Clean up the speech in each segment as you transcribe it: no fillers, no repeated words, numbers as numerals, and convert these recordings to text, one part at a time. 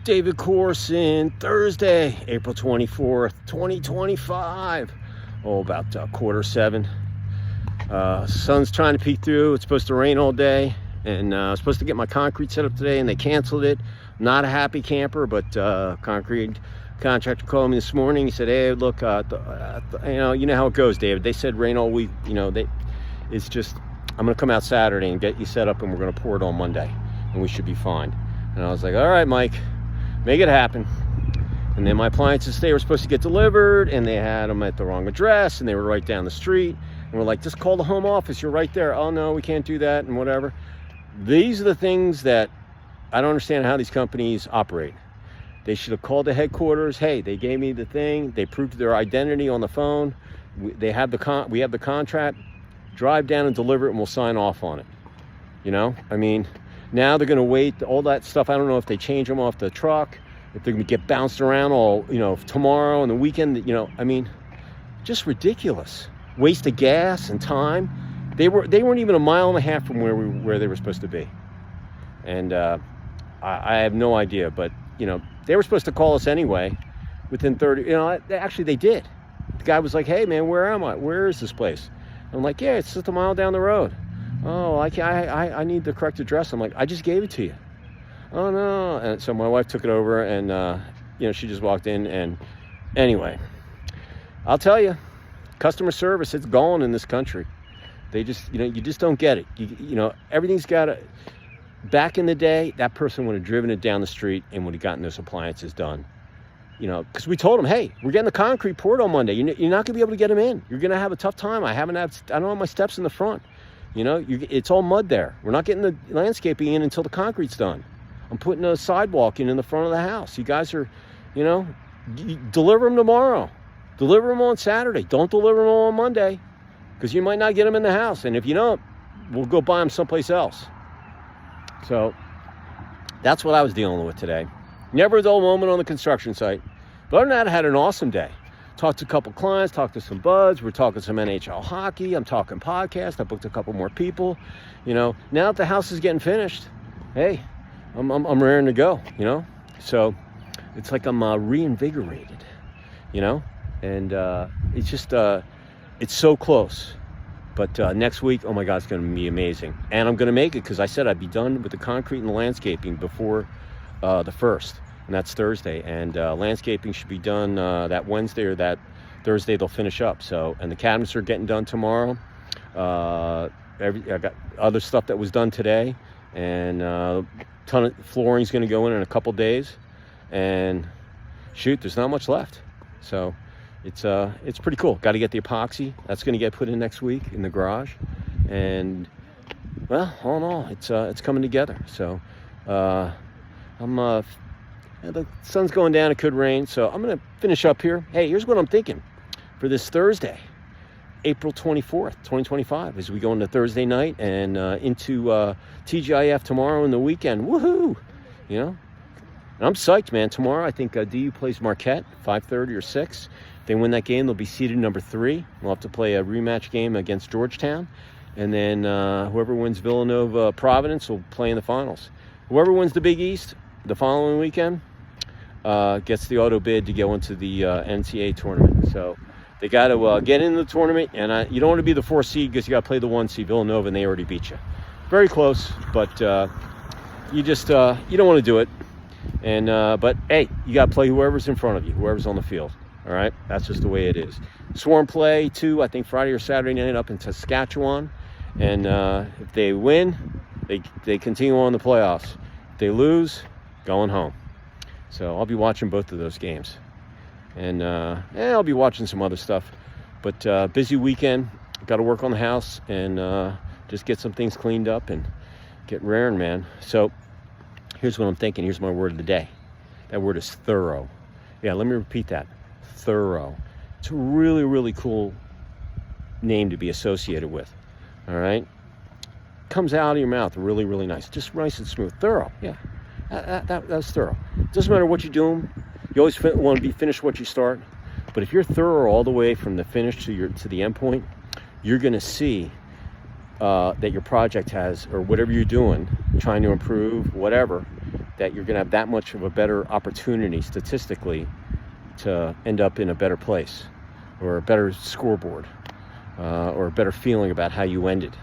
David Corson, Thursday, April 24th, 2025. About 7:15. Sun's trying to peek through. It's supposed to rain all day, and I was supposed to get my concrete set up today, and they canceled it. Not a happy camper, but concrete contractor called me this morning. He said, "Hey, look, you know how it goes, David. They said rain all week. It's just I'm going to come out Saturday and get you set up, and we're going to pour it on Monday, and we should be fine." And I was like, "All right, Mike, make it happen." And then my appliances today were supposed to get delivered, and they had them at the wrong address, and they were right down the street. And we're like, "Just call the home office. You're right there." "Oh, no, we can't do that," and whatever. These are the things that I don't understand how these companies operate. They should have called the headquarters. Hey, they gave me the thing. They proved their identity on the phone. We have the contract. Drive down and deliver it, and we'll sign off on it. Now they're going to wait. All that stuff, I don't know if they change them off the truck, if they're going to get bounced around all, tomorrow and the weekend. Just ridiculous. Waste of gas and time. They weren't even a mile and a half from where they were supposed to be. And I have no idea, but they were supposed to call us anyway within 30. Actually they did. The guy was like, "Hey man, where am I? Where is this place?" I'm like, "Yeah, it's just a mile down the road." "Oh, I need the correct address." I'm like, "I just gave it to you." "Oh no." And so my wife took it over, and she just walked in. And anyway, I'll tell you, customer service, it's gone in this country. They just, you just don't get it. Everything's got to. Back in the day, that person would have driven it down the street and would have gotten those appliances done. Because we told them, "Hey, we're getting the concrete poured on Monday. You're not going to be able to get them in. You're going to have a tough time. I don't have my steps in the front. It's all mud there. We're not getting the landscaping in until the concrete's done. I'm putting a sidewalk in the front of the house. You guys are, deliver them tomorrow. Deliver them on Saturday. Don't deliver them on Monday, because you might not get them in the house. And if you don't, we'll go buy them someplace else." So that's what I was dealing with today. Never a dull moment on the construction site. But other than that, I had an awesome day. Talked to a couple clients, talked to some buds. We're talking some NHL hockey. I'm talking podcast. I booked a couple more people. Now that the house is getting finished, hey, I'm raring to go. So it's like I'm reinvigorated. And it's just it's so close. But next week, oh my God, it's going to be amazing. And I'm going to make it, because I said I'd be done with the concrete and the landscaping before the 1st, and that's Thursday. And landscaping should be done that Wednesday, or that Thursday they'll finish up. And the cabinets are getting done tomorrow. I got other stuff that was done today, and ton of flooring is going to go in a couple days. And shoot, there's not much left. So it's pretty cool. Got to get the epoxy. That's going to get put in next week in the garage. And well, all in all, it's coming together. So the sun's going down. It could rain. So I'm going to finish up here. Hey, here's what I'm thinking for this Thursday, April 24th, 2025, as we go into Thursday night and into TGIF tomorrow and the weekend. Woohoo! And I'm psyched, man. Tomorrow, I think DU plays Marquette, 5:30 or 6. If they win that game, they'll be seeded number 3. We'll have to play a rematch game against Georgetown. And then whoever wins Villanova Providence will play in the finals. Whoever wins the Big East the following weekend gets the auto bid to go into the NCAA tournament. So they got to get into the tournament. And you don't want to be the 4th seed, because you got to play the 1 seed, Villanova, and they already beat you. Very close, but you just you don't want to do it. And but hey, you got to play whoever's in front of you, whoever's on the field. All right, that's just the way it is. Swarm play too, I think Friday or Saturday night up in Saskatchewan. And if they win, they continue on the playoffs. If they lose, going home. So I'll be watching both of those games. And I'll be watching some other stuff. But busy weekend. Got to work on the house and just get some things cleaned up and get raring, man. So here's what I'm thinking. Here's my word of the day. That word is thorough. Yeah, let me repeat that. Thorough. It's a really, really cool name to be associated with. All right? Comes out of your mouth really, really nice. Just nice and smooth. Thorough. Yeah. That's thorough. Doesn't matter what you're doing. You always want to be finished what you start. But if you're thorough all the way from the finish to the end point, you're going to see that your project has, or whatever you're doing, trying to improve, whatever, that you're going to have that much of a better opportunity statistically to end up in a better place or a better scoreboard or a better feeling about how you ended.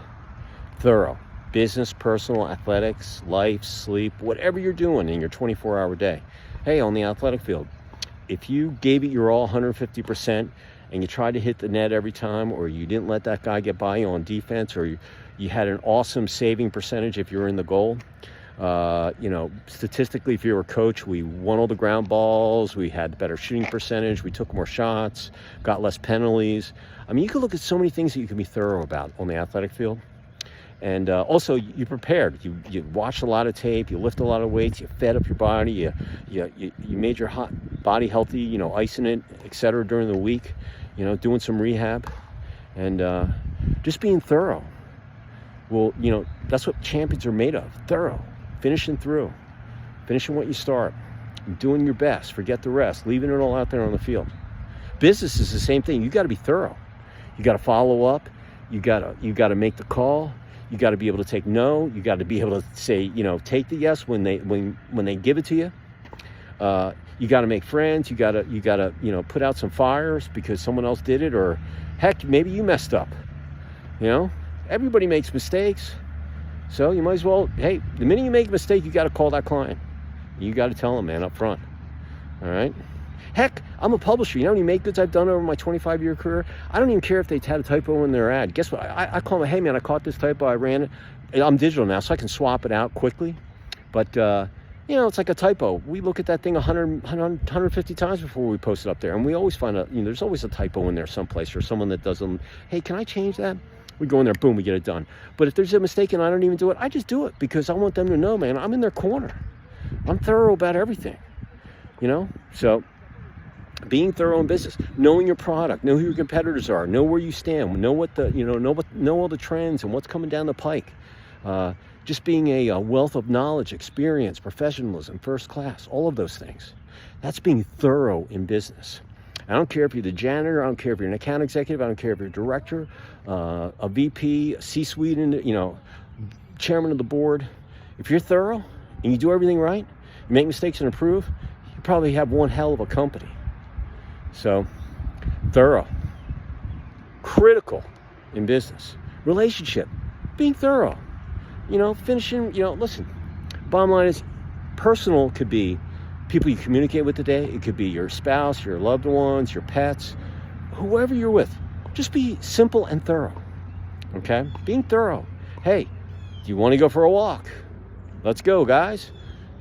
Thorough. Business, personal, athletics, life, sleep, whatever you're doing in your 24-hour day. Hey, on the athletic field, if you gave it your all 150% and you tried to hit the net every time, or you didn't let that guy get by you on defense, or you had an awesome saving percentage if you were in the goal, statistically, if you were a coach, we won all the ground balls, we had better shooting percentage, we took more shots, got less penalties. I mean, you can look at so many things that you can be thorough about on the athletic field. And also, you prepared. You watched a lot of tape. You lift a lot of weights. You fed up your body. You made your body healthy. Icing it, etc. during the week. Doing some rehab, and just being thorough. Well, that's what champions are made of. Thorough, finishing through, finishing what you start, doing your best. Forget the rest. Leaving it all out there on the field. Business is the same thing. You got to be thorough. You got to follow up. You got to make the call. You got to be able to take no. You got to be able to say, take the yes when they give it to you. You got to make friends. You got to put out some fires because someone else did it, or heck, maybe you messed up. Everybody makes mistakes, so you might as well. Hey, the minute you make a mistake, you got to call that client. You got to tell them, man, up front. All right. Heck, I'm a publisher. You know how many make goods I've done over my 25-year career? I don't even care if they had a typo in their ad. Guess what? I call them, hey, man, I caught this typo. I ran it. I'm digital now, so I can swap it out quickly. But, it's like a typo. We look at that thing 150 times before we post it up there. And we always find out, there's always a typo in there someplace, or someone that doesn't, hey, can I change that? We go in there, boom, we get it done. But if there's a mistake and I don't even do it, I just do it because I want them to know, man, I'm in their corner. I'm thorough about everything, So being thorough in business, knowing your product, know who your competitors are, know where you stand, know what know all the trends and what's coming down the pike. Just being a wealth of knowledge, experience, professionalism, first class, all of those things. That's being thorough in business. I don't care if you're the janitor, I don't care if you're an account executive, I don't care if you're a director, a VP, a C-suite, chairman of the board. If you're thorough and you do everything right, you make mistakes and improve, you probably have one hell of a company. So, thorough, critical in business. Relationship, being thorough, finishing, listen, bottom line is personal could be people you communicate with today. It could be your spouse, your loved ones, your pets, whoever you're with. Just be simple and thorough, okay? Being thorough. Hey, do you want to go for a walk? Let's go, guys.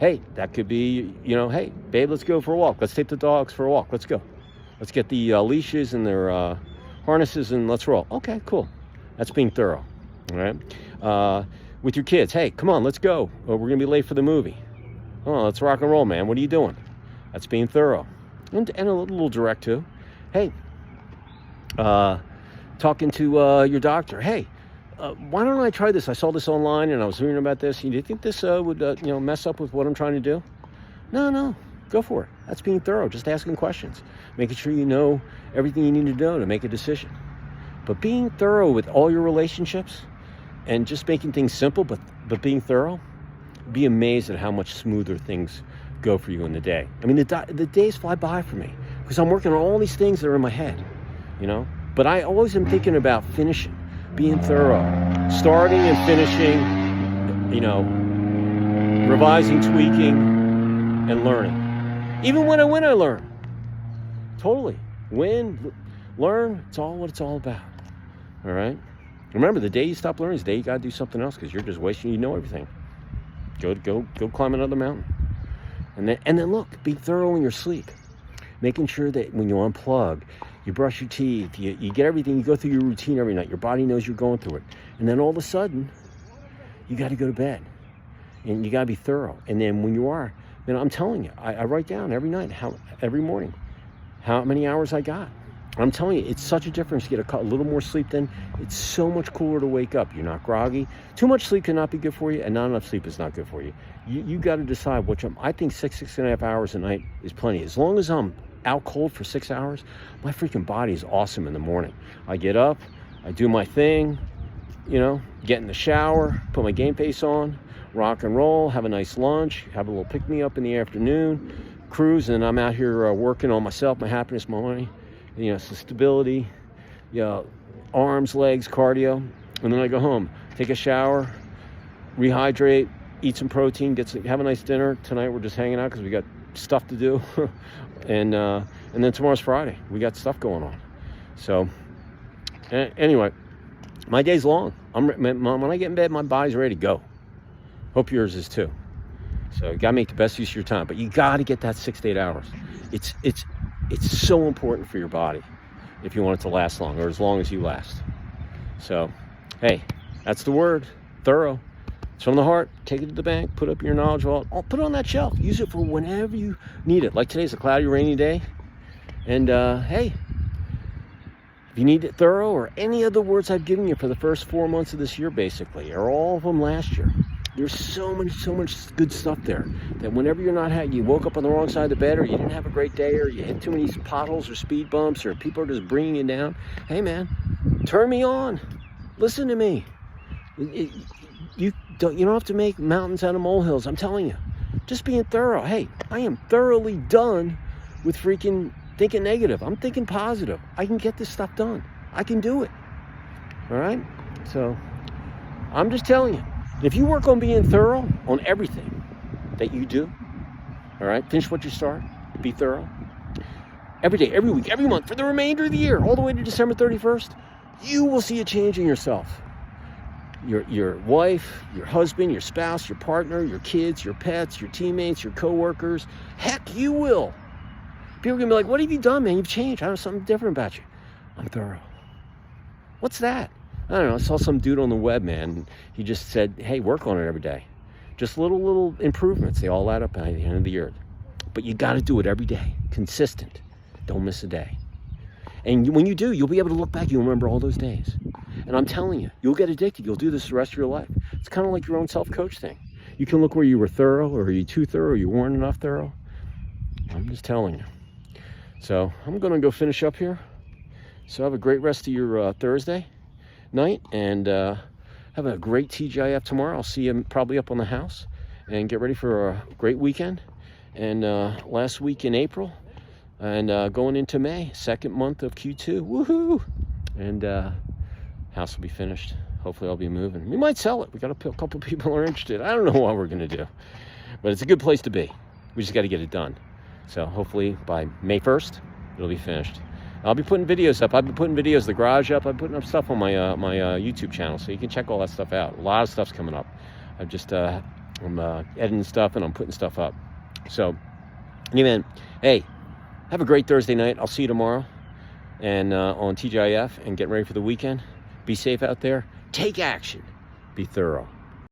Hey, that could be, hey, babe, let's go for a walk. Let's take the dogs for a walk. Let's go. Let's get the leashes and their harnesses and let's roll. Okay, cool. That's being thorough, all right? With your kids, hey, come on, let's go. We're going to be late for the movie. Oh, let's rock and roll, man. What are you doing? That's being thorough. And a little direct, too. Hey, talking to your doctor. Hey, why don't I try this? I saw this online and I was reading about this. Do you think this would mess up with what I'm trying to do? No. Go for it. That's being thorough. Just asking questions. Making sure you know everything you need to know to make a decision. But being thorough with all your relationships and just making things simple, but being thorough, be amazed at how much smoother things go for you in the day. I mean, the days fly by for me because I'm working on all these things that are in my head, But I always am thinking about finishing, being thorough, starting and finishing, revising, tweaking, and learning. Even when I win, I learn. Totally. Win, learn, it's all what it's all about. All right? Remember, the day you stop learning is the day you got to do something else because you're just wasting, everything. Go climb another mountain. And then look, be thorough in your sleep. Making sure that when you unplug, you brush your teeth, you get everything, you go through your routine every night. Your body knows you're going through it. And then all of a sudden, you got to go to bed. And you got to be thorough. And then when you are, I'm telling you, I write down every night, every morning, how many hours I got. I'm telling you, it's such a difference to get a little more sleep then. It's so much cooler to wake up. You're not groggy. Too much sleep cannot be good for you, and not enough sleep is not good for you. You got to decide which. I think 6.5 hours a night is plenty. As long as I'm out cold for 6 hours, my freaking body is awesome in the morning. I get up, I do my thing, get in the shower, put my game face on, rock and roll, have a nice lunch, have a little pick-me-up in the afternoon, cruise, and I'm out here working on myself, my happiness, my money, some stability, arms, legs, cardio, and then I go home, take a shower, rehydrate, eat some protein, have a nice dinner. Tonight we're just hanging out because we got stuff to do, and then tomorrow's Friday. We got stuff going on. So anyway, my day's long. When I get in bed, my body's ready to go. Hope yours is too. So you gotta make the best use of your time, but you gotta get that 6 to 8 hours. It's so important for your body if you want it to last long, or as long as you last. So hey, that's the word, thorough. It's from the heart. Take it to the bank, put up your knowledge vault, put it on that shelf, use it for whenever you need it. Like today's a cloudy, rainy day, and hey, if you need it thorough, or any of the words I've given you for the first 4 months of this year, basically, or all of them last year, there's so much good stuff there that whenever you woke up on the wrong side of the bed, or you didn't have a great day, or you hit too many potholes or speed bumps, or people are just bringing you down, hey man, turn me on, listen to me. You don't have to make mountains out of molehills. I'm telling you, just being thorough. Hey, I am thoroughly done with freaking thinking negative. I'm thinking positive. I can get this stuff done. I can do it. All right. So I'm just telling you, if you work on being thorough on everything that you do, all right, finish what you start, be thorough every day, every week, every month, for the remainder of the year, all the way to December 31st, you will see a change in yourself. Your wife, your husband, your spouse, your partner, your kids, your pets, your teammates, your coworkers. Heck, you will. People are going to be like, what have you done, man? You've changed. I know something different about you. I'm thorough. What's that? I don't know. I saw some dude on the web, man. He just said, hey, work on it every day. Just little improvements. They all add up by the end of the year. But you got to do it every day. Consistent. Don't miss a day. And when you do, you'll be able to look back. You'll remember all those days. And I'm telling you, you'll get addicted. You'll do this the rest of your life. It's kind of like your own self-coach thing. You can look where you were thorough, or are you too thorough, or you weren't enough thorough. I'm just telling you. So I'm going to go finish up here. So have a great rest of your Thursday night, and have a great TGIF tomorrow. I'll see you probably up on the house, and get ready for a great weekend. And last week in April, and going into May, second month of Q2. Woohoo! And house will be finished. Hopefully I'll be moving. We might sell it. We got a couple people are interested. I don't know what we're going to do, but it's a good place to be. We just got to get it done. So hopefully by May 1st, it'll be finished. I'll be putting videos up. I've been putting videos of the garage up. I'm putting up stuff on my YouTube channel, so you can check all that stuff out. A lot of stuff's coming up. I'm editing stuff, and I'm putting stuff up. So, anyway, hey, have a great Thursday night. I'll see you tomorrow, and on TGIF, and get ready for the weekend. Be safe out there. Take action. Be thorough.